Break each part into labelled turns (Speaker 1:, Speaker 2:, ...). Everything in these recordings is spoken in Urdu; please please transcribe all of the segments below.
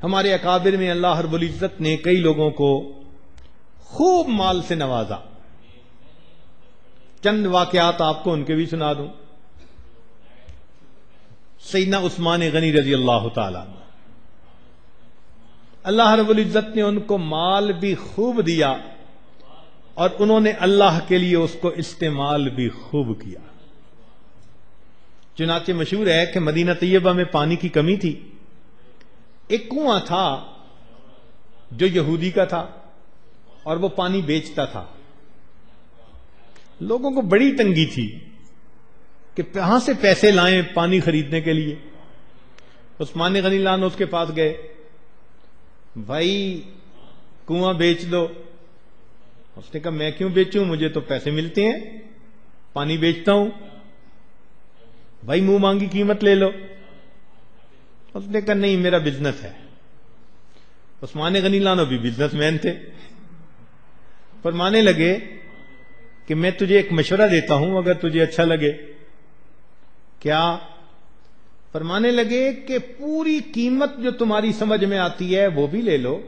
Speaker 1: ہمارے اکابر میں اللہ رب العزت نے کئی لوگوں کو خوب مال سے نوازا. چند واقعات آپ کو ان کے بھی سنا دوں. سیدنا عثمان غنی رضی اللہ تعالیٰ عنہ، اللہ رب العزت نے ان کو مال بھی خوب دیا اور انہوں نے اللہ کے لیے اس کو استعمال بھی خوب کیا. چنانچہ مشہور ہے کہ مدینہ طیبہ میں پانی کی کمی تھی. ایک کنواں تھا جو یہودی کا تھا اور وہ پانی بیچتا تھا. لوگوں کو بڑی تنگی تھی کہ کہاں سے پیسے لائیں پانی خریدنے کے لیے. عثمان غنی لان اس کے پاس گئے، بھائی کنواں بیچ دو. اس نے کہا میں کیوں بیچوں، مجھے تو پیسے ملتے ہیں، پانی بیچتا ہوں. بھائی منہ مانگی قیمت لے لو. اس نے کہا نہیں، میرا بزنس ہے. عثمان غنی لانو بھی بزنس مین تھے. فرمانے لگے کہ میں تجھے ایک مشورہ دیتا ہوں اگر تجھے اچھا لگے. کیا؟ فرمانے لگے کہ پوری قیمت جو تمہاری سمجھ میں آتی ہے وہ بھی لے لو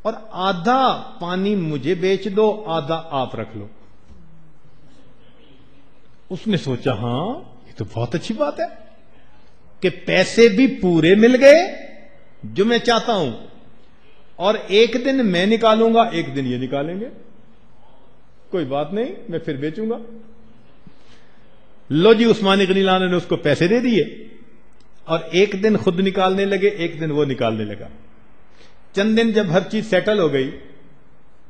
Speaker 1: اور آدھا پانی مجھے بیچ دو، آدھا آپ رکھ لو. اس نے سوچا ہاں یہ تو بہت اچھی بات ہے کہ پیسے بھی پورے مل گئے جو میں چاہتا ہوں، اور ایک دن میں نکالوں گا، ایک دن یہ نکالیں گے. کوئی بات نہیں، میں پھر بیچوں گا. لو جی، عثمان غنی لان نے اس کو پیسے دے دیے اور ایک دن خود نکالنے لگے، ایک دن وہ نکالنے لگا. چند دن جب ہر چیز سیٹل ہو گئی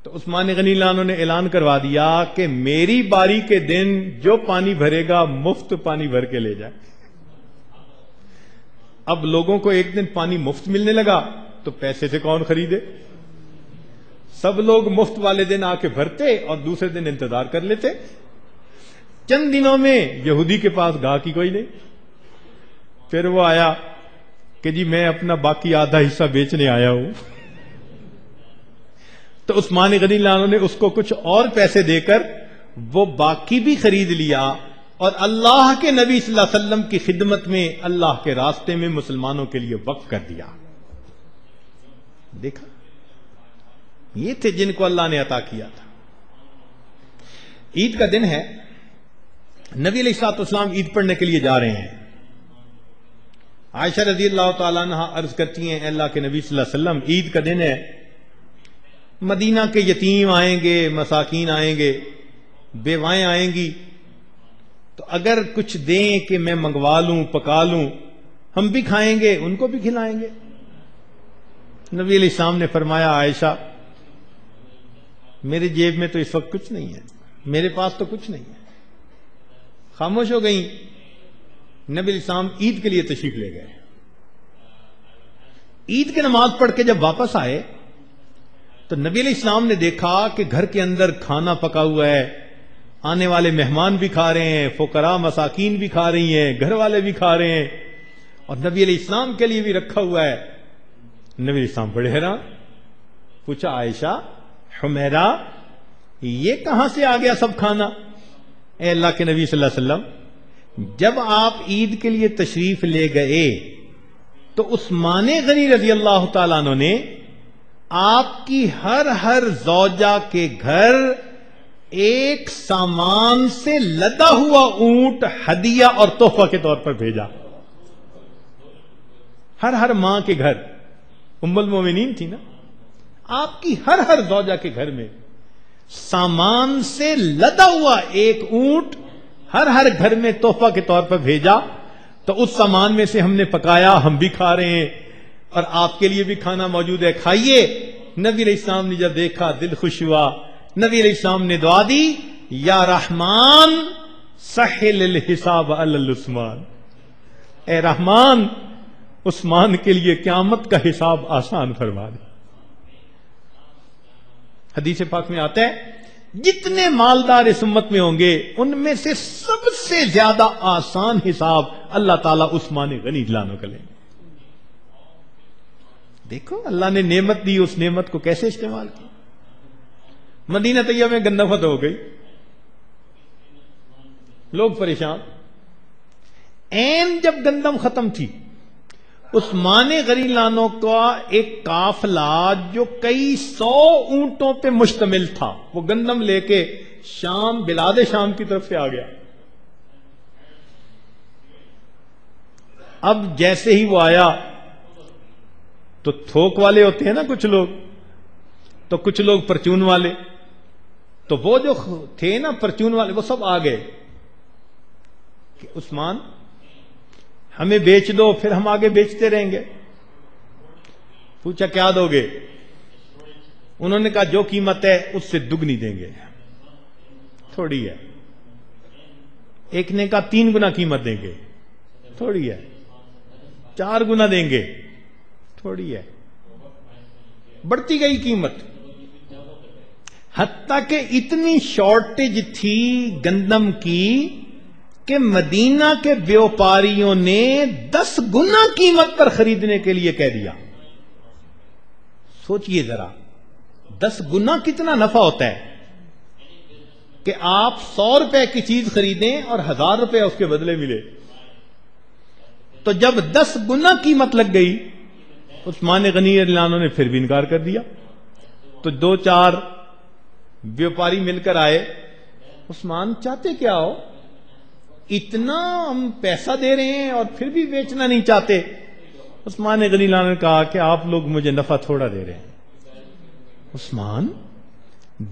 Speaker 1: تو عثمان غنی لانو نے اعلان کروا دیا کہ میری باری کے دن جو پانی بھرے گا مفت پانی بھر کے لے جائے. اب لوگوں کو ایک دن پانی مفت ملنے لگا تو پیسے سے کون خریدے؟ سب لوگ مفت والے دن آ کے بھرتے اور دوسرے دن انتظار کر لیتے. چند دنوں میں یہودی کے پاس گاہکی کوئی نہیں. پھر وہ آیا کہ جی میں اپنا باقی آدھا حصہ بیچنے آیا ہوں. تو عثمان غنی لانو نے اس کو کچھ اور پیسے دے کر وہ باقی بھی خرید لیا اور اللہ کے نبی صلی اللہ علیہ وسلم کی خدمت میں اللہ کے راستے میں مسلمانوں کے لیے وقف کر دیا. دیکھا، یہ تھے جن کو اللہ نے عطا کیا تھا. عید کا دن ہے، نبی علیہ الصلوۃ والسلام عید پڑھنے کے لیے جا رہے ہیں. عائشہ رضی اللہ تعالیٰ عنہ عرض کرتی ہیں اے اللہ کے نبی صلی اللہ علیہ وسلم عید کا دن ہے، مدینہ کے یتیم آئیں گے، مساکین آئیں گے، بیوائیں آئیں گی، تو اگر کچھ دیں کہ میں منگوا لوں، پکا لوں، ہم بھی کھائیں گے، ان کو بھی کھلائیں گے. نبی علیہ السلام نے فرمایا عائشہ میری جیب میں تو اس وقت کچھ نہیں ہے، میرے پاس تو کچھ نہیں ہے. خاموش ہو گئیں. نبی علیہ السلام عید کے لیے تشریف لے گئے. عید کی نماز پڑھ کے جب واپس آئے تو نبی علیہ السلام نے دیکھا کہ گھر کے اندر کھانا پکا ہوا ہے، آنے والے مہمان بھی کھا رہے ہیں، فقراء مساکین بھی کھا رہی ہیں، گھر والے بھی کھا رہے ہیں، اور نبی علیہ السلام کے لیے بھی رکھا ہوا ہے. نبی علیہ السلام بڑے حیران. پوچھا عائشہ حمیرہ یہ کہاں سے آ گیا سب کھانا؟ اے اللہ کے نبی صلی اللہ علیہ وسلم جب آپ عید کے لیے تشریف لے گئے تو عثمان غنی رضی اللہ تعالیٰ عنہ نے آپ کی ہر زوجہ کے گھر ایک سامان سے لدا ہوا اونٹ ہدیہ اور تحفہ کے طور پر بھیجا. ہر ماں کے گھر، ام المومنین تھی نا، آپ کی ہر زوجہ کے گھر میں سامان سے لدا ہوا ایک اونٹ ہر گھر میں تحفہ کے طور پر بھیجا. تو اس سامان میں سے ہم نے پکایا، ہم بھی کھا رہے ہیں اور آپ کے لیے بھی کھانا موجود ہے، کھائیے. نبی علیہ السلام نے جب دیکھا دل خوش ہوا. نبی علیہ السلام نے دعا دی یا رحمان سہل الحساب علی عثمان، اے رحمان عثمان کے لیے قیامت کا حساب آسان فرما دے. حدیث پاک میں آتا ہے جتنے مالدار اس امت میں ہوں گے ان میں سے سب سے زیادہ آسان حساب اللہ تعالیٰ عثمان غنی لانو کا لیں گے. دیکھو اللہ نے نعمت دی، اس نعمت کو کیسے استعمال کیا. مدینہ طیبہ میں گندم ختم ہو گئی، لوگ پریشان. جب گندم ختم تھی عثمان غنی لانو کا ایک قافلہ جو کئی 100 اونٹوں پہ مشتمل تھا، وہ گندم لے کے شام، بلاد شام کی طرف سے آ گیا۔ اب جیسے ہی وہ آیا تو تھوک والے ہوتے ہیں نا کچھ لوگ، تو کچھ لوگ پرچون والے، تو وہ جو تھے نا پرچون والے وہ سب آ گئے کہ عثمان ہمیں بیچ دو، پھر ہم آگے بیچتے رہیں گے۔ پوچھا کیا دو گے؟ انہوں نے کہا جو قیمت ہے اس سے دگنی دیں گے، تھوڑی ہے۔ ایک نے کہا 3 گنا قیمت دیں گے، تھوڑی ہے۔ 4 گنا دیں گے، تھوڑی ہے۔ بڑھتی گئی قیمت، حتیٰ کہ اتنی شارٹیج تھی گندم کی کہ مدینہ کے بیوپاریوں نے 10 گنا قیمت پر خریدنے کے لیے کہہ دیا۔ سوچئے ذرا 10 گنا کتنا نفع ہوتا ہے کہ آپ 100 روپے کی چیز خریدیں اور 1000 روپے اس کے بدلے ملے۔ تو جب 10 گنا قیمت لگ گئی، عثمان غنی رضی اللہ عنہ نے پھر بھی انکار کر دیا۔ تو 2-4 بیوپاری مل کر آئے، عثمان چاہتے کیا ہو؟ اتنا ہم پیسہ دے رہے ہیں اور پھر بھی بیچنا نہیں چاہتے۔ عثمان غنی اللہ عنہ نے کہا کہ آپ لوگ مجھے نفع تھوڑا دے رہے ہیں۔ عثمان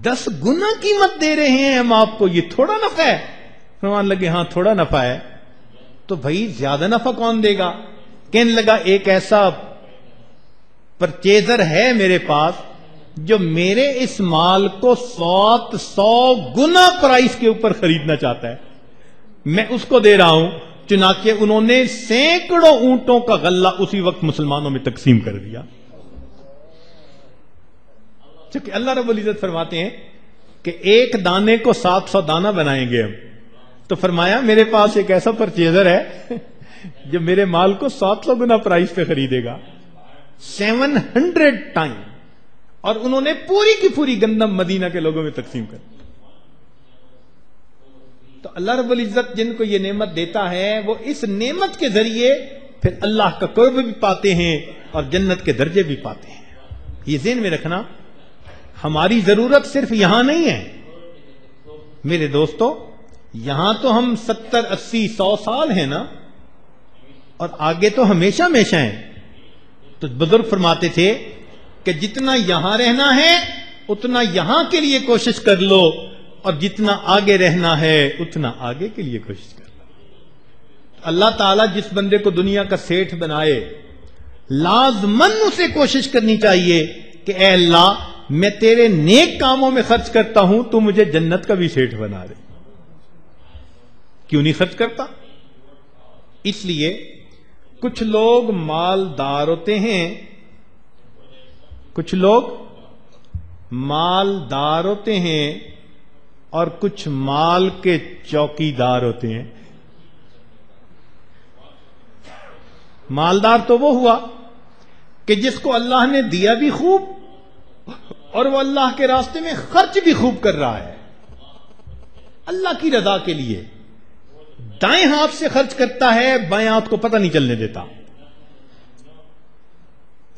Speaker 1: 10 گنا قیمت دے رہے ہیں ہم آپ کو، یہ تھوڑا نفع ہے؟ فرمان لگے ہاں تھوڑا نفع ہے۔ تو بھائی زیادہ نفع کون دے گا؟ کہنے لگا ایک ایسا پرچیزر ہے میرے پاس جو میرے اس مال کو 100 گنا پرائس کے اوپر خریدنا چاہتا ہے، میں اس کو دے رہا ہوں۔ چنانچہ انہوں نے سینکڑوں اونٹوں کا غلہ اسی وقت مسلمانوں میں تقسیم کر دیا۔ چونکہ اللہ رب العزت فرماتے ہیں کہ ایک دانے کو 700 دانہ بنائیں گے ہم، تو فرمایا میرے پاس ایک ایسا پرچیزر ہے جو میرے مال کو 700 گنا پرائس پہ خریدے گا، 700 ٹائم۔ اور انہوں نے پوری کی پوری گندم مدینہ کے لوگوں میں تقسیم کر دی۔ تو اللہ رب العزت جن کو یہ نعمت دیتا ہے وہ اس نعمت کے ذریعے پھر اللہ کا قرب بھی پاتے ہیں اور جنت کے درجے بھی پاتے ہیں۔ یہ ذہن میں رکھنا، ہماری ضرورت صرف یہاں نہیں ہے میرے دوستو، یہاں تو ہم 70 80 100 سال ہیں نا، اور آگے تو ہمیشہ ہمیشہ ہیں۔ تو بزرگ فرماتے تھے کہ جتنا یہاں رہنا ہے اتنا یہاں کے لیے کوشش کر لو، اور جتنا آگے رہنا ہے اتنا آگے کے لیے کوشش کر لو۔ اللہ تعالیٰ جس بندے کو دنیا کا سیٹھ بنائے، لازماً اسے کوشش کرنی چاہیے کہ اے اللہ میں تیرے نیک کاموں میں خرچ کرتا ہوں، تو مجھے جنت کا بھی سیٹھ بنا دے۔ کیوں نہیں خرچ کرتا؟ اس لیے کچھ لوگ مالدار ہوتے ہیں، کچھ لوگ مالدار ہوتے ہیں اور کچھ مال کے چوکیدار ہوتے ہیں۔ مالدار تو وہ ہوا کہ جس کو اللہ نے دیا بھی خوب اور وہ اللہ کے راستے میں خرچ بھی خوب کر رہا ہے، اللہ کی رضا کے لیے دائیں ہاتھ سے خرچ کرتا ہے، بائیں ہاتھ کو پتہ نہیں چلنے دیتا،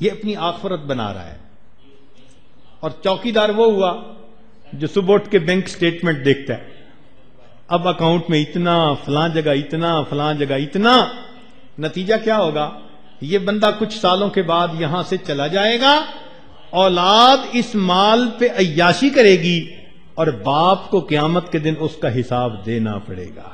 Speaker 1: یہ اپنی آخرت بنا رہا ہے۔ اور چوکیدار وہ ہوا جو صبح اٹھ کے بینک سٹیٹمنٹ دیکھتا ہے، اب اکاؤنٹ میں اتنا، فلاں جگہ اتنا، فلاں جگہ اتنا۔ نتیجہ کیا ہوگا؟ یہ بندہ کچھ سالوں کے بعد یہاں سے چلا جائے گا، اولاد اس مال پہ عیاشی کرے گی اور باپ کو قیامت کے دن اس کا حساب دینا پڑے گا۔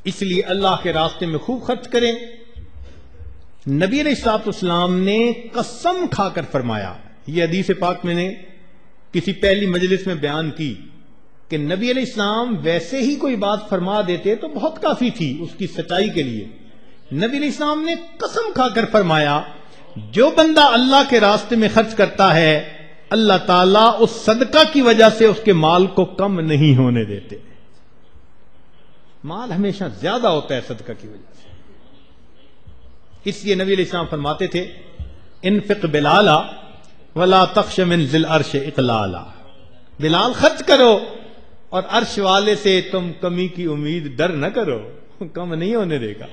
Speaker 1: اس لیے اللہ کے راستے میں خوب خرچ کریں۔ نبی علیہ الصلوۃ والسلام نے قسم کھا کر فرمایا، یہ حدیث پاک میں نے کسی پہلی مجلس میں بیان کی کہ نبی علیہ السلام ویسے ہی کوئی بات فرما دیتے تو بہت کافی تھی اس کی سچائی کے لیے۔ نبی علیہ السلام نے قسم کھا کر فرمایا، جو بندہ اللہ کے راستے میں خرچ کرتا ہے اللہ تعالیٰ اس صدقہ کی وجہ سے اس کے مال کو کم نہیں ہونے دیتے، مال ہمیشہ زیادہ ہوتا ہے صدقہ کی وجہ سے۔ اس لیے نبی علیہ السلام فرماتے تھے انفق بلالا ولا تخش من ذی العرش اقلالا، بلال خرچ کرو اور عرش والے سے تم کمی کی امید ڈر نہ کرو، کم نہیں ہونے دے گا۔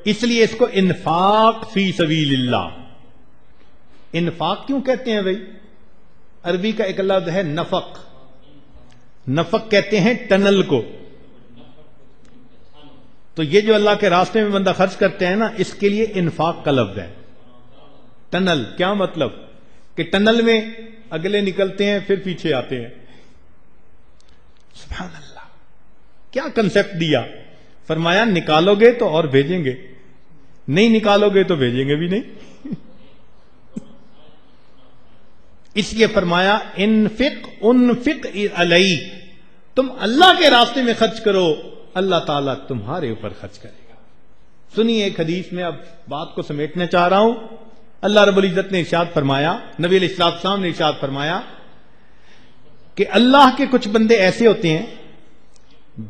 Speaker 1: اس لیے اس کو انفاق فی سبیل اللہ، انفاق کیوں کہتے ہیں بھائی؟ عربی کا ایک لفظ ہے نفق، نفق کہتے ہیں ٹنل کو۔ تو یہ جو اللہ کے راستے میں بندہ خرچ کرتے ہیں نا، اس کے لیے انفاق کا لفظ ہے۔ ٹنل کیا مطلب؟ کہ ٹنل میں اگلے نکلتے ہیں پھر پیچھے آتے ہیں۔ سبحان اللہ، کیا کنسپٹ دیا! فرمایا نکالو گے تو اور بھیجیں گے، نہیں نکالو گے تو بھیجیں گے بھی نہیں۔ اس لیے فرمایا انفق علیہ، تم اللہ کے راستے میں خرچ کرو، اللہ تعالیٰ تمہارے اوپر خرچ کرے گا۔ سنیے ایک حدیث میں اب بات کو سمیٹنا چاہ رہا ہوں۔ اللہ رب العزت نے ارشاد فرمایا، نبی علیہ السلام نے ارشاد فرمایا کہ اللہ کے کچھ بندے ایسے ہوتے ہیں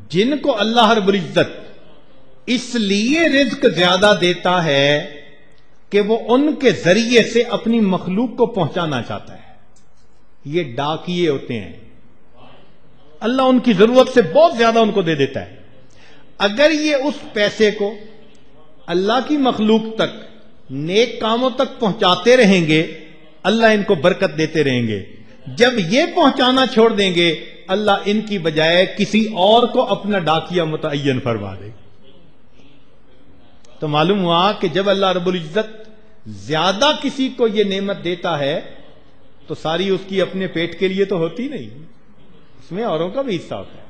Speaker 1: جن کو اللہ رب العزت اس لیے رزق زیادہ دیتا ہے کہ وہ ان کے ذریعے سے اپنی مخلوق کو پہنچانا چاہتا ہے۔ یہ ڈاکیے ہوتے ہیں، اللہ ان کی ضرورت سے بہت زیادہ ان کو دے دیتا ہے۔ اگر یہ اس پیسے کو اللہ کی مخلوق تک، نیک کاموں تک پہنچاتے رہیں گے، اللہ ان کو برکت دیتے رہیں گے۔ جب یہ پہنچانا چھوڑ دیں گے، اللہ ان کی بجائے کسی اور کو اپنا ڈاکیا متعین فرما دے۔ تو معلوم ہوا کہ جب اللہ رب العزت زیادہ کسی کو یہ نعمت دیتا ہے تو ساری اس کی اپنے پیٹ کے لیے تو ہوتی نہیں، اس میں اوروں کا بھی حصہ ہوتا ہے۔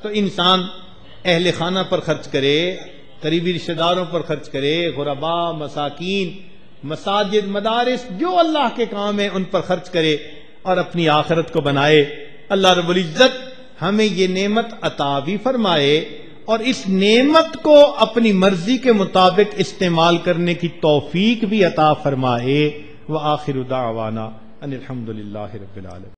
Speaker 1: تو انسان اہل خانہ پر خرچ کرے، قریبی رشتہ داروں پر خرچ کرے، غرباء، مساکین، مساجد، مدارس، جو اللہ کے کام ہیں ان پر خرچ کرے اور اپنی آخرت کو بنائے۔ اللہ رب العزت ہمیں یہ نعمت عطا بھی فرمائے اور اس نعمت کو اپنی مرضی کے مطابق استعمال کرنے کی توفیق بھی عطا فرمائے۔ وآخر دعوانا ان الحمد للہ رب العالمین۔